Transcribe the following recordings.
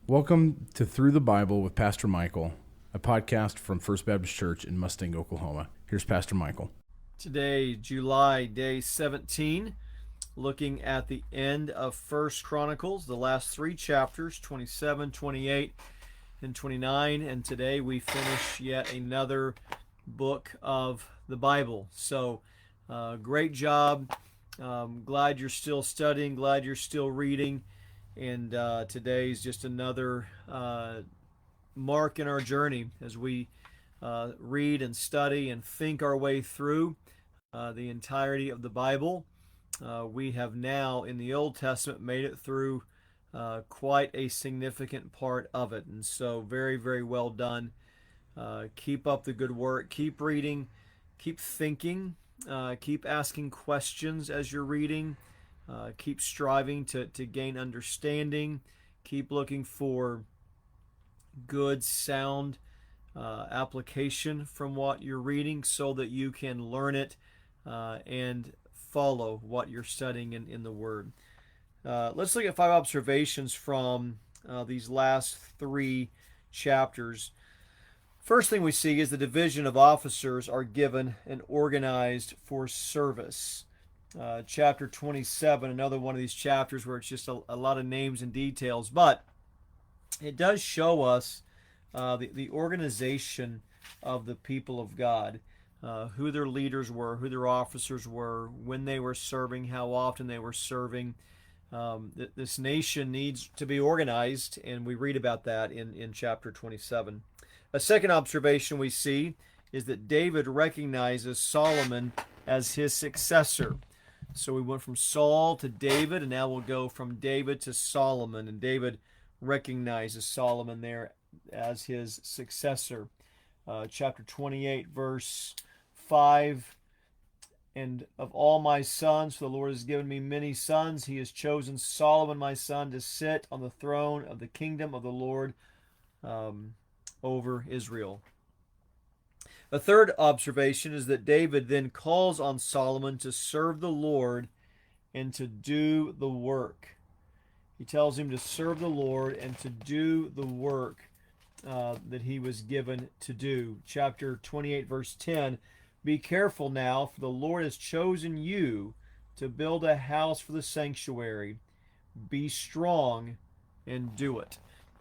Welcome to Through the Bible with Pastor Michael, a podcast from First Baptist Church in Mustang, Oklahoma. Here's Pastor Michael. Today, July, day 17, looking at the end of First Chronicles, the last three chapters, 27, 28, and 29. And today we finish yet another book of the Bible. So, great job. Glad you're still studying, glad you're still reading. And today is just another mark in our journey as we read and study and think our way through the entirety of the Bible. We have now, in the Old Testament, made it through quite a significant part of it. And so, very, very well done. Keep up the good work. Keep reading. Keep thinking. Keep asking questions as you're reading. Keep striving to gain understanding. Keep looking for good, sound application from what you're reading so that you can learn it and follow what you're studying in the Word. Let's look at 5 observations from these last 3 chapters. First thing we see is the division of officers are given and organized for service. Chapter 27, another one of these chapters where it's just a lot of names and details, but it does show us the organization of the people of God, who their leaders were, who their officers were, when they were serving, how often they were serving. This nation needs to be organized, and we read about that in chapter 27. A second observation we see is that David recognizes Solomon as his successor. So we went from Saul to David, and now we'll go from David to Solomon. And David recognizes Solomon there as his successor. Chapter 28, verse 5. And of all my sons, for the Lord has given me many sons, he has chosen Solomon my son to sit on the throne of the kingdom of the Lord over Israel. A third observation is that David then calls on Solomon to serve the Lord and to do the work. He tells him to serve the Lord and to do the work that he was given to do. Chapter 28, verse 10, be careful now, for the Lord has chosen you to build a house for the sanctuary. Be strong and do it.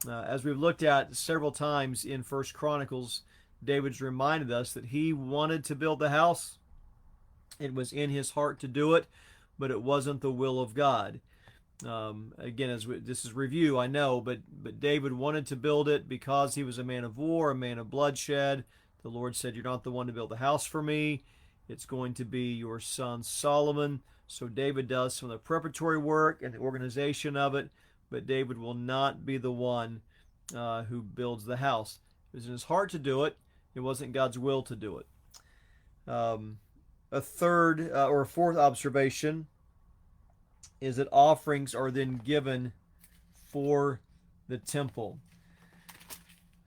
As we've looked at several times in First Chronicles, David's reminded us that he wanted to build the house. It was in his heart to do it, but it wasn't the will of God. Again, this is review, I know, but David wanted to build it because he was a man of war, a man of bloodshed. The Lord said, you're not the one to build the house for me. It's going to be your son Solomon. So David does some of the preparatory work and the organization of it, but David will not be the one who builds the house. It was in his heart to do it. It wasn't God's will to do it. A third or a fourth observation is that offerings are then given for the temple.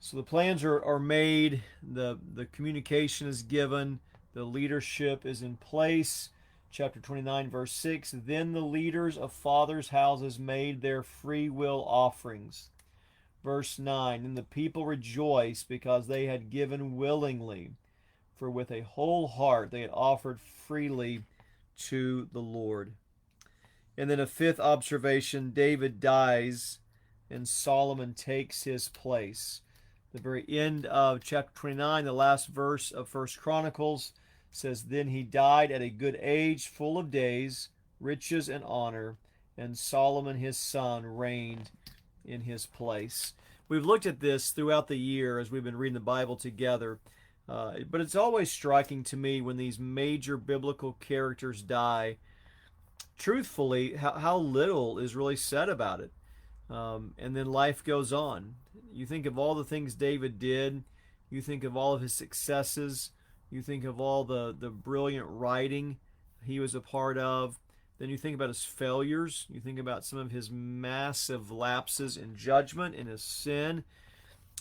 So the plans are made, the communication is given, the leadership is in place. Chapter 29, verse 6, then the leaders of fathers' houses made their free will offerings. Verse 9, and the people rejoiced because they had given willingly, for with a whole heart they had offered freely to the Lord. And then a fifth observation, David dies and Solomon takes his place. The very end of chapter 29, the last verse of First Chronicles says, then he died at a good age, full of days, riches, and honor, and Solomon his son reigned in his place. We've looked at this throughout the year as we've been reading the Bible together, but it's always striking to me when these major biblical characters die, truthfully, how little is really said about it. And then life goes on. You think of all the things David did, you think of all of his successes, you think of all the brilliant writing he was a part of. Then you think about his failures. You think about some of his massive lapses in judgment and his sin.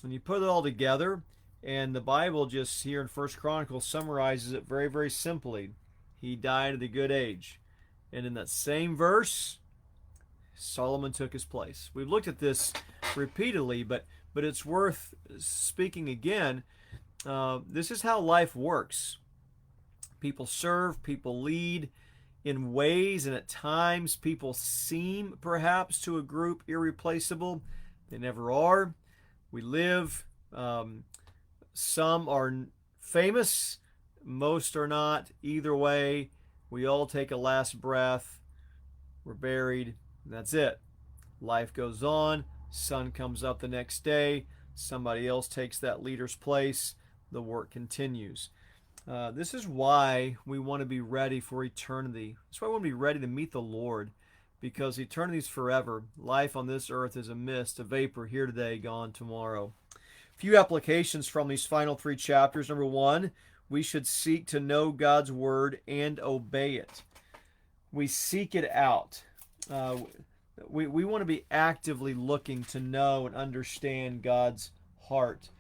And you put it all together, and the Bible just here in First Chronicles summarizes it very, very simply. He died at a good age. And in that same verse, Solomon took his place. We've looked at this repeatedly, but it's worth speaking again. This is how life works. People serve, people lead in ways, and at times people seem perhaps to a group irreplaceable. They never are. We live. Some are famous, most are not. Either way, we all take a last breath. We're buried. And that's it. Life goes on. Sun comes up the next day. Somebody else takes that leader's place. The work continues. This is why we want to be ready for eternity. That's why we want to be ready to meet the Lord, because eternity is forever. Life on this earth is a mist, a vapor, here today, gone tomorrow. A few applications from these final 3 chapters. Number 1, we should seek to know God's word and obey it. We seek it out. We want to be actively looking to know and understand God's heart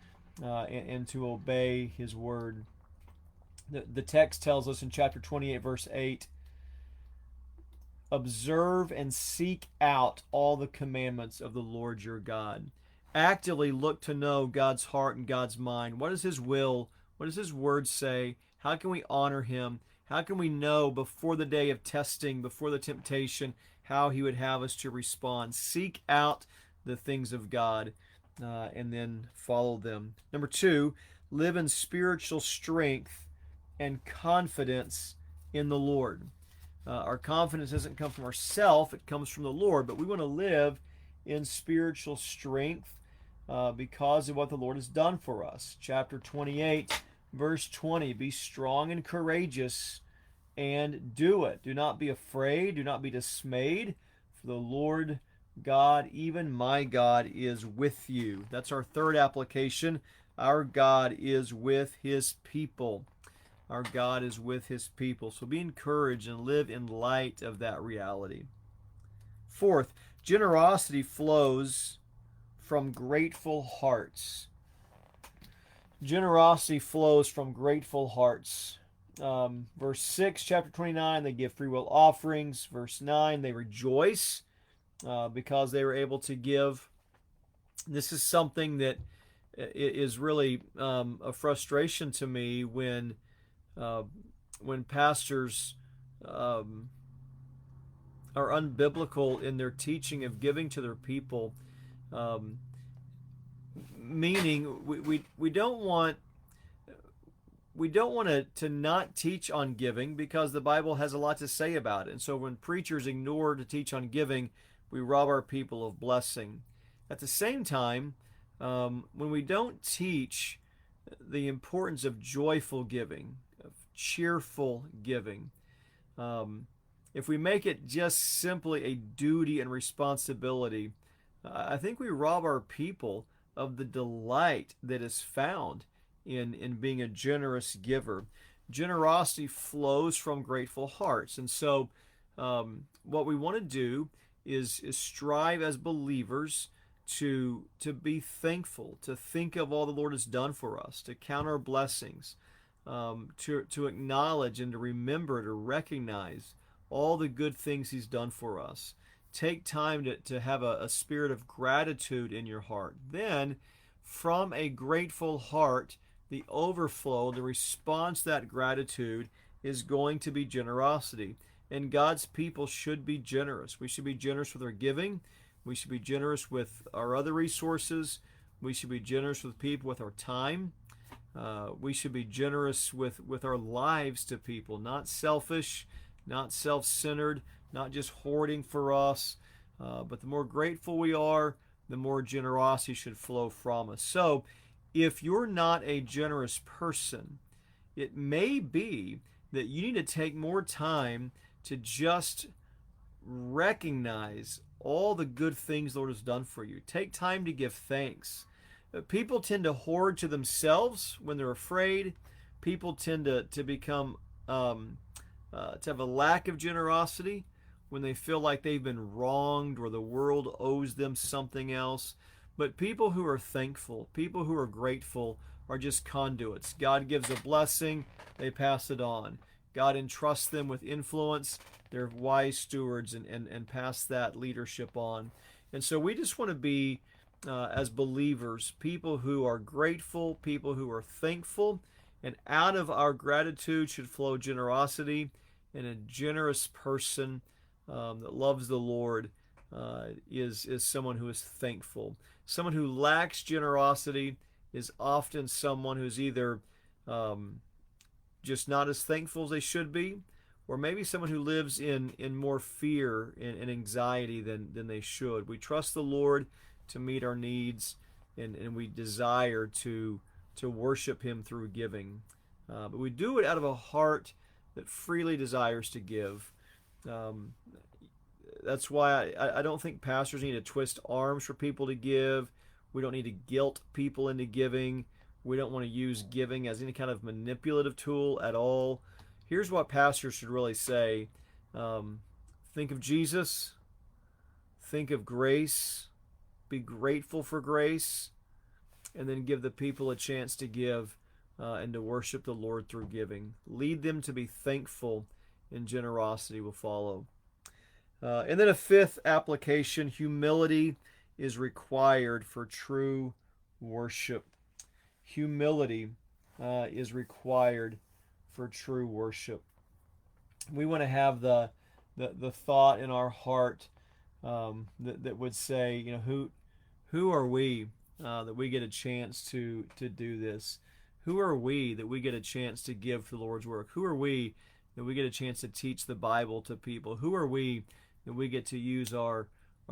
and to obey his word. The text tells us in chapter 28, verse 8, observe and seek out all the commandments of the Lord your God. Actively look to know God's heart and God's mind. What is his will? What does his word say? How can we honor him? How can we know before the day of testing, before the temptation, how he would have us to respond? Seek out the things of God and then follow them. Number 2, live in spiritual strength and confidence in the Lord. Our confidence doesn't come from ourselves, it comes from the Lord, but we want to live in spiritual strength because of what the Lord has done for us. Chapter 28, verse 20, be strong and courageous and do it. Do not be afraid, do not be dismayed, for the Lord God, even my God, is with you. That's our third application. Our God is with his people. Our God is with his people. So be encouraged and live in light of that reality. 4th, generosity flows from grateful hearts. Generosity flows from grateful hearts. Verse 6, chapter 29, they give free will offerings. Verse 9, they rejoice because they were able to give. This is something that is really a frustration to me when pastors are unbiblical in their teaching of giving to their people, meaning we don't want to not teach on giving, because the Bible has a lot to say about it. And so when preachers ignore to teach on giving, we rob our people of blessing. At the same time, when we don't teach the importance of joyful giving, of cheerful giving, if we make it just simply a duty and responsibility, I think we rob our people of the delight that is found in being a generous giver. Generosity flows from grateful hearts. And so what we want to do is strive as believers to be thankful, to think of all the Lord has done for us, to count our blessings, to acknowledge and to remember, to recognize all the good things he's done for us. Take time to have a spirit of gratitude in your heart. Then, from a grateful heart, the overflow, the response to that gratitude is going to be generosity. And God's people should be generous. We should be generous with our giving. We should be generous with our other resources. We should be generous with people with our time. We should be generous with our lives to people, not selfish, not self-centered, not just hoarding for us. But the more grateful we are, the more generosity should flow from us. So if you're not a generous person, it may be that you need to take more time to just recognize all the good things the Lord has done for you. Take time to give thanks. People tend to hoard to themselves when they're afraid. People tend to become to have a lack of generosity when they feel like they've been wronged or the world owes them something else. But people who are thankful, people who are grateful, are just conduits. God gives a blessing, they pass it on. God entrusts them with influence. They're wise stewards and pass that leadership on. And so we just want to be, as believers, people who are grateful, people who are thankful, and out of our gratitude should flow generosity. And a generous person that loves the Lord is someone who is thankful. Someone who lacks generosity is often someone who's either just not as thankful as they should be, or maybe someone who lives in more fear and anxiety than they should. We trust the Lord to meet our needs, and we desire to worship Him through giving. But we do it out of a heart that freely desires to give. That's why I don't think pastors need to twist arms for people to give. We don't need to guilt people into giving. We don't want to use giving as any kind of manipulative tool at all. Here's what pastors should really say. Think of Jesus. Think of grace. Be grateful for grace. And then give the people a chance to give and to worship the Lord through giving. Lead them to be thankful, and generosity will follow. And then a fifth application, humility is required for true worship. Humility is required for true worship. We want to have the thought in our heart that would say, who are we that we get a chance to do this? Who are we that we get a chance to give to the Lord's work? Who are we that we get a chance to teach the Bible to people? Who are we that we get to use our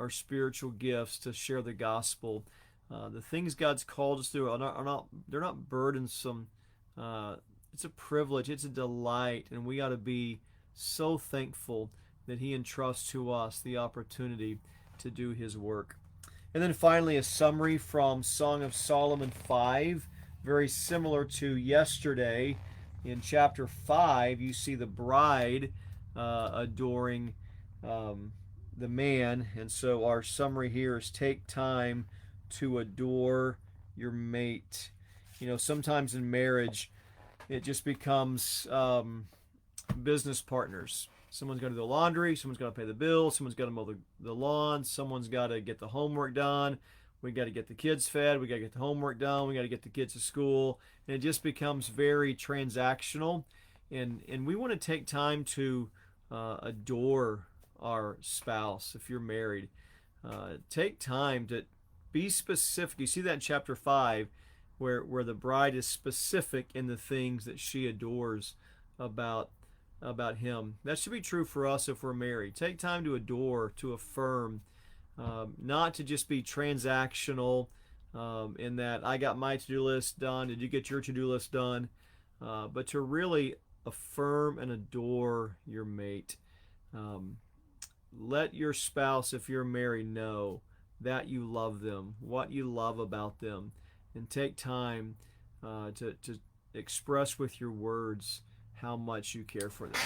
spiritual gifts to share the gospel? The things God's called us to they're not burdensome. It's a privilege. It's a delight, and we ought to be so thankful that He entrusts to us the opportunity to do His work. And then finally, a summary from Song of Solomon 5, very similar to yesterday. In chapter 5, you see the bride adoring the man, and so our summary here is take time to adore your mate. Sometimes in marriage, it just becomes business partners. Someone's got to do the laundry, someone's got to pay the bills, someone's got to mow the lawn, someone's got to get the homework done, we got to get the kids fed, we got to get the homework done, we got to get the kids to school, and it just becomes very transactional. And we want to take time to adore our spouse. If you're married, take time to be specific. You see that in chapter 5 where the bride is specific in the things that she adores about him. That should be true for us if we're married. Take time to adore, to affirm, not to just be transactional in that I got my to-do list done, did you get your to-do list done, but to really affirm and adore your mate. Let your spouse, if you're married, know that you love them, what you love about them, and take time to express with your words how much you care for them.